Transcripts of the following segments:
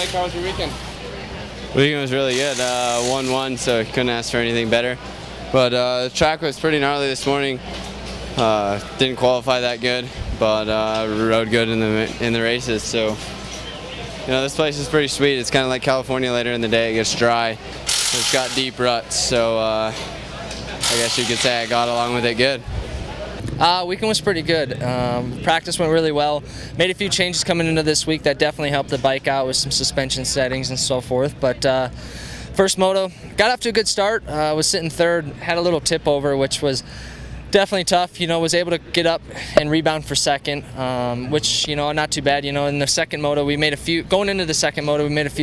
Blake, how was your weekend? Weekend was really good. 1-1, so couldn't ask for anything better. But the track was pretty gnarly this morning. Didn't qualify that good, but rode good in the races. So, this place is pretty sweet. It's kind of like California later in the day. It gets dry. It's got deep ruts, so I guess you could say I got along with it good. Weekend was pretty good. Practice went really well. Made a few changes coming into this week that definitely helped the bike out with some suspension settings and so forth. But first moto, got off to a good start. Was sitting third, had a little tip over, which was definitely tough. Was able to get up and rebound for second, which not too bad. In the second moto, we made a few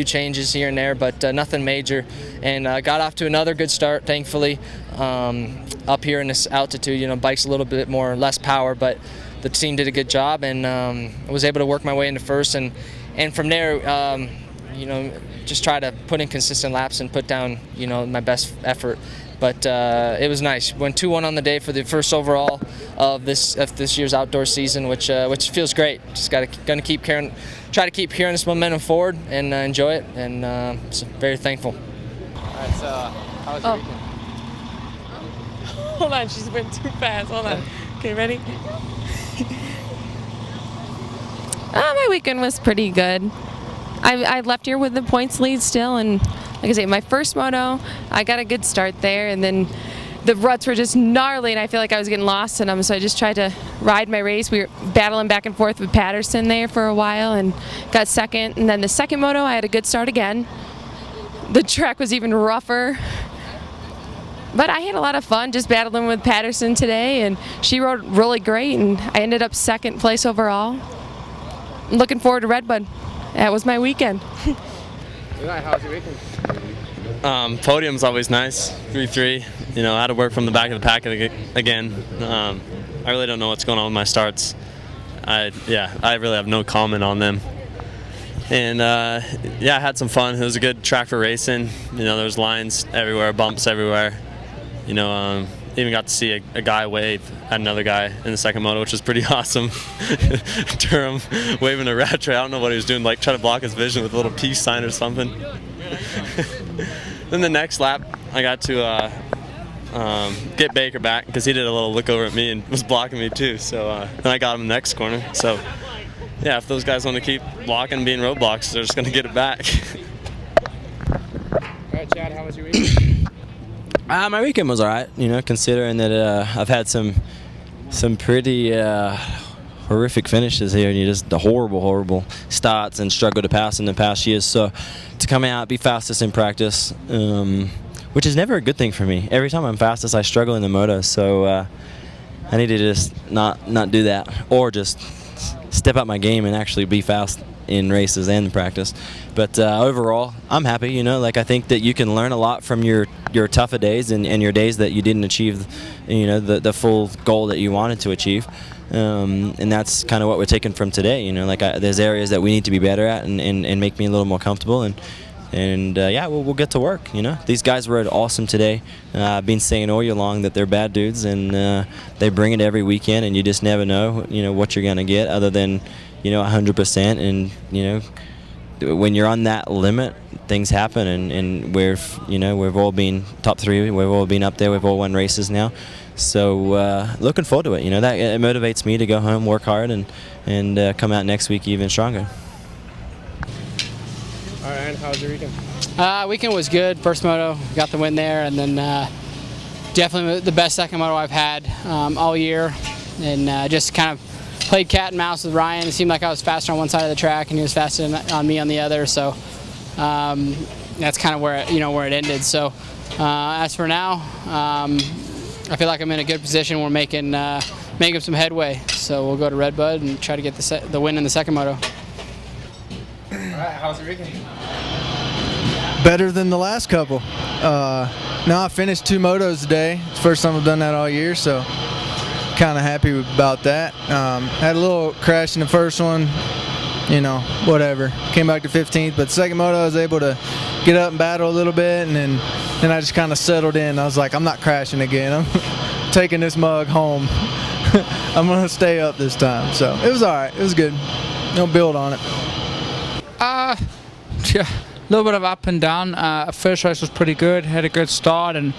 changes here and there, but nothing major, and got off to another good start, thankfully. Up here in this altitude, bike's a little bit less power, but the team did a good job, and I was able to work my way into first, and from there, just try to put in consistent laps and put down, my best effort. But it was nice. Went 2-1 on the day for the first overall of this year's outdoor season, which feels great. Just try to keep carrying this momentum forward and enjoy it, and so very thankful. All right, so how was your weekend? Hold on, she's went too fast. Hold on. Okay, ready? My weekend was pretty good. I left here with the points lead still, and like I say, my first moto, I got a good start there, and then the ruts were just gnarly, and I feel like I was getting lost in them, so I just tried to ride my race. We were battling back and forth with Patterson there for a while and got second, and then the second moto, I had a good start again. The track was even rougher, but I had a lot of fun just battling with Patterson today, and she rode really great, and I ended up second place overall. I'm looking forward to Redbud. That was my weekend. How was your weekend? Podium's always nice, 3-3. I had to work from the back of the pack again. I really don't know what's going on with my starts. I really have no comment on them. And I had some fun. It was a good track for racing. There's lines everywhere, bumps everywhere. Even got to see a guy wave at another guy in the second moto, which was pretty awesome. Durham waving a rat tray. I don't know what he was doing, like trying to block his vision with a little peace sign or something. Then the next lap, I got to get Baker back because he did a little look over at me and was blocking me too. So then I got him in the next corner. So if those guys want to keep blocking and being roadblocks, they're just going to get it back. All right, Chad, how was your weekend? My weekend was all right, considering that I've had some pretty horrific finishes here, and just the horrible starts and struggle to pass in the past years. So to come out, be fastest in practice, which is never a good thing for me. Every time I'm fastest, I struggle in the moto. So I need to just not do that, or just step up my game and actually be fast in races and in practice. But overall, I'm happy. I think that you can learn a lot from your tougher days and your days that you didn't achieve, the full goal that you wanted to achieve. And that's kind of what we're taking from today. There's areas that we need to be better at and make me a little more comfortable. And we'll get to work. These guys rode awesome today. I've been saying all year long that they're bad dudes, and they bring it every weekend, and you just never know, what you're gonna get other than, 100%. And when you're on that limit, things happen, and we've all been top 3. We've all been up there. We've all won races now. So looking forward to it. That it motivates me to go home, work hard, and come out next week even stronger. All right, how was your weekend? Weekend was good. First moto, got the win there, and then definitely the best second moto I've had all year, and just kind of played cat and mouse with Ryan. It seemed like I was faster on one side of the track, and he was faster on me on the other. So that's kind of where it ended. So as for now, I feel like I'm in a good position. We're making some headway. So we'll go to Redbud and try to get the win in the second moto. All right, how was your weekend? Better than the last couple. Now I finished 2 motos today. It's the first time I've done that all year, so kind of happy about that. Had a little crash in the first one, whatever. Came back to 15th, but second moto I was able to get up and battle a little bit, and then I just kind of settled in. I was like, I'm not crashing again. I'm taking this mug home. I'm going to stay up this time. So it was all right. It was good. Don't build on it. Yeah, a little bit of up and down. First race was pretty good, had a good start and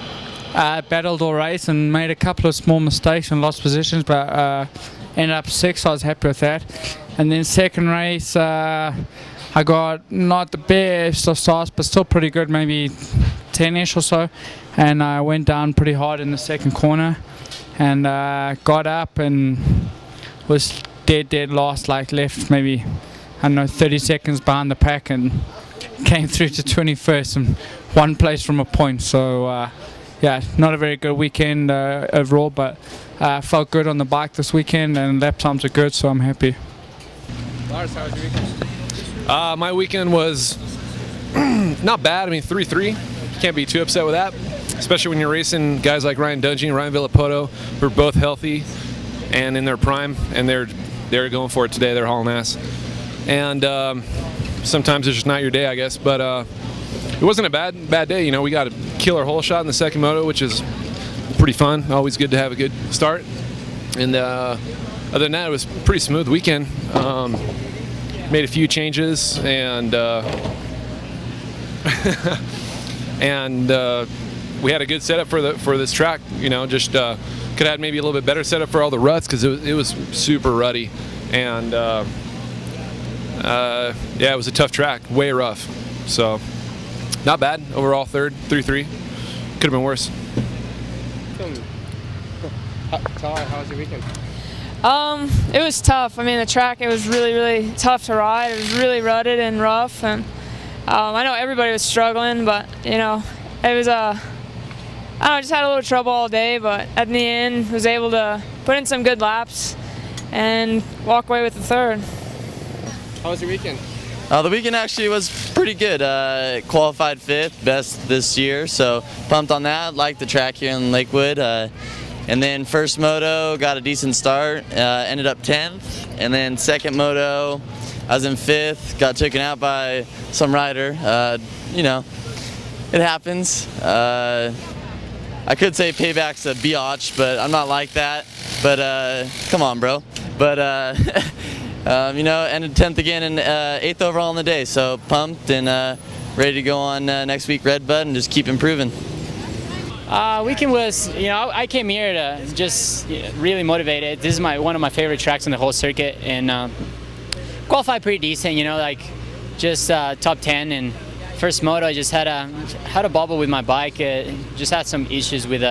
battled all race and made a couple of small mistakes and lost positions, but ended up 6th, so I was happy with that. And then second race, I got not the best of starts, but still pretty good, maybe 10-ish or so. And I went down pretty hard in the second corner and got up and was dead last, like left maybe, I don't know, 30 seconds behind the pack and came through to 21st and 1 place from a point. So yeah, not a very good weekend overall, but felt good on the bike this weekend and lap times are good, so I'm happy. Lars, how was your weekend? My weekend was not bad. I mean, 3-3. Can't be too upset with that, especially when you're racing guys like Ryan Dungey and Ryan Villapoto, who are both healthy and in their prime, and they're going for it today. They're hauling ass. And sometimes it's just not your day, I guess. But it wasn't a bad day. You know, we got a killer hole shot in the second moto, which is pretty fun. Always good to have a good start. And other than that, it was a pretty smooth weekend. Made a few changes and we had a good setup for this track. You know, just could have had maybe a little bit better setup for all the ruts because it was super rutty, and yeah, it was a tough track, way rough. So not bad overall. Third, 3-3. Could have been worse. Tyler, how was your weekend? It was tough. I mean, the track, it was really tough to ride. It was really rutted and rough, and I know everybody was struggling, but you know, it was I don't know, just had a little trouble all day, but at the end was able to put in some good laps and walk away with the third. How was your weekend? The weekend actually was pretty good. Qualified 5th, best this year, so pumped on that. Liked the track here in Lakewood. And then first moto, got a decent start, ended up 10th. And then second moto, I was in 5th, got taken out by some rider. You know, it happens. I could say payback's a biatch, but I'm not like that. But come on, bro. But you know, ended 10th again and 8th overall on the day. So pumped and ready to go on next week, Redbud, and just keep improving. Weekend was, you know, I came here to just really motivated. This is one of my favorite tracks on the whole circuit, and qualified pretty decent. You know, like just top 10. And first moto, I just had a bobble with my bike. Just had some issues with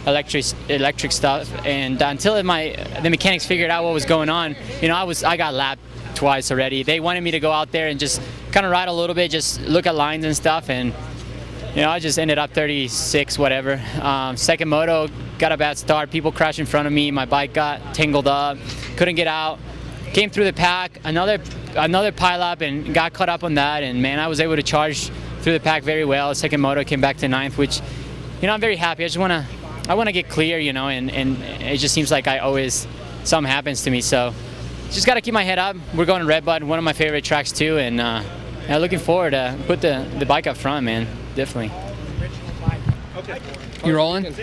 electric stuff, and until the mechanics figured out what was going on, you know, I got lapped twice already. They wanted me to go out there and just kind of ride a little bit, just look at lines and stuff, and you know, I just ended up 36, whatever. Second moto, got a bad start. People crashed in front of me. My bike got tangled up. Couldn't get out. Came through the pack. Another pile up and got caught up on that. And man, I was able to charge through the pack very well. Second moto came back to 9th, which, you know, I'm very happy. I wanna get clear, you know, and it just seems like something happens to me. So just got to keep my head up. We're going to Redbud, one of my favorite tracks too, and looking forward to put the bike up front, man. Definitely. You rolling?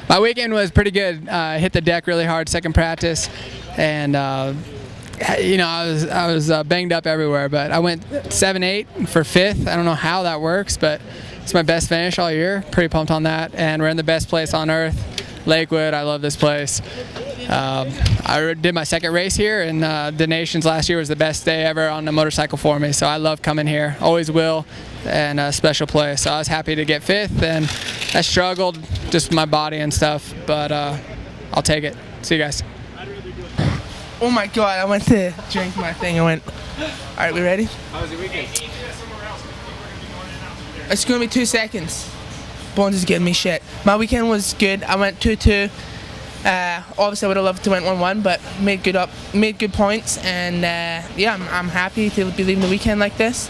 My weekend was pretty good. Hit the deck really hard second practice, and you know, I was banged up everywhere. But I went 7-8 for 5th. I don't know how that works, but it's my best finish all year. Pretty pumped on that, and we're in the best place on earth, Lakewood. I love this place. I did my second race here, and the Nations last year was the best day ever on a motorcycle for me. So I love coming here. Always will. And a special place. So I was happy to get 5th, and I struggled just with my body and stuff, but I'll take it. See you guys. Oh my God, I went to drink my thing. I went, all right, we ready? How was your weekend? It's gonna be 2 seconds. Bones is giving me shit. My weekend was good. I went 2-2. Obviously I would have loved to went 1-1, but made good points, and yeah, I'm happy to be leaving the weekend like this.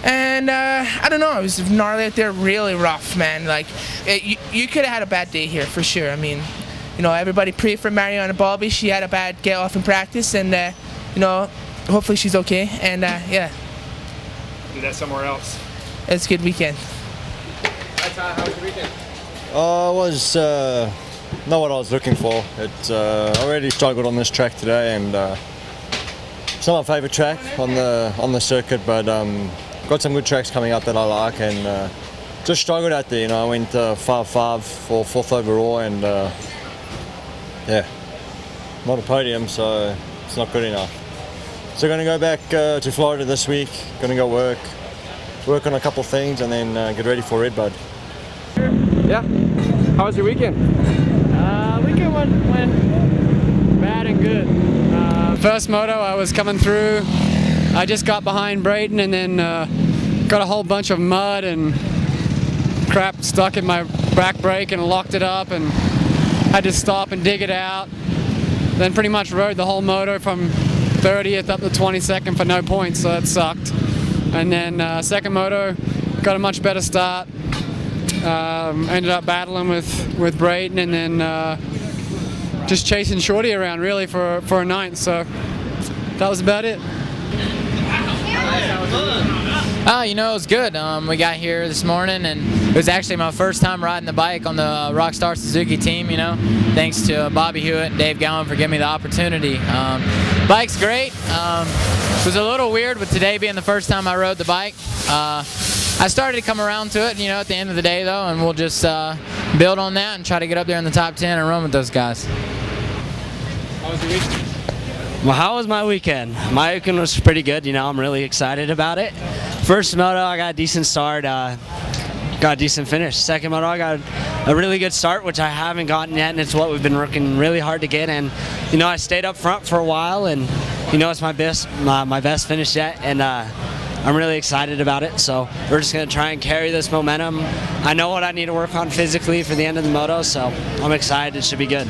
And I don't know, it was gnarly out there, really rough, man. Like, you could have had a bad day here for sure. I mean, you know, everybody pray for Mariana Balby. She had a bad get off in practice, and you know, hopefully she's okay. And yeah. Do that somewhere else. It's a good weekend. Hi Ty, how was your weekend? It was not what I was looking for. I really struggled on this track today, and it's not my favourite track on the circuit, but got some good tracks coming up that I like, and just struggled out there. I went 5-5 for 4th overall, and yeah, not a podium, so it's not good enough. So going to go back to Florida this week. Going to go work on a couple things, and then get ready for Redbud. Yeah. How was your weekend? Weekend went bad and good. First moto, I was coming through. I just got behind Brayton, and then got a whole bunch of mud and crap stuck in my back brake and locked it up, and had to stop and dig it out. Then pretty much rode the whole moto from 30th up to 22nd for no points, so that sucked. And then second moto, got a much better start. Ended up battling with Brayton, and then just chasing Shorty around really for a ninth. So that was about it. Oh, it was good. We got here this morning, and it was actually my first time riding the bike on the Rockstar Suzuki team, Thanks to Bobby Hewitt and Dave Gowan for giving me the opportunity. Bike's great. It was a little weird with today being the first time I rode the bike. I started to come around to it, at the end of the day, though, and we'll just build on that and try to get up there in the top 10 and run with those guys. How was your weekend? Well, how was my weekend? My weekend was pretty good. I'm really excited about it. First moto, I got a decent start, got a decent finish. Second moto, I got a really good start, which I haven't gotten yet, and it's what we've been working really hard to get. And I stayed up front for a while, and it's my best finish yet, and I'm really excited about it. So we're just gonna try and carry this momentum. I know what I need to work on physically for the end of the moto, so I'm excited. It should be good.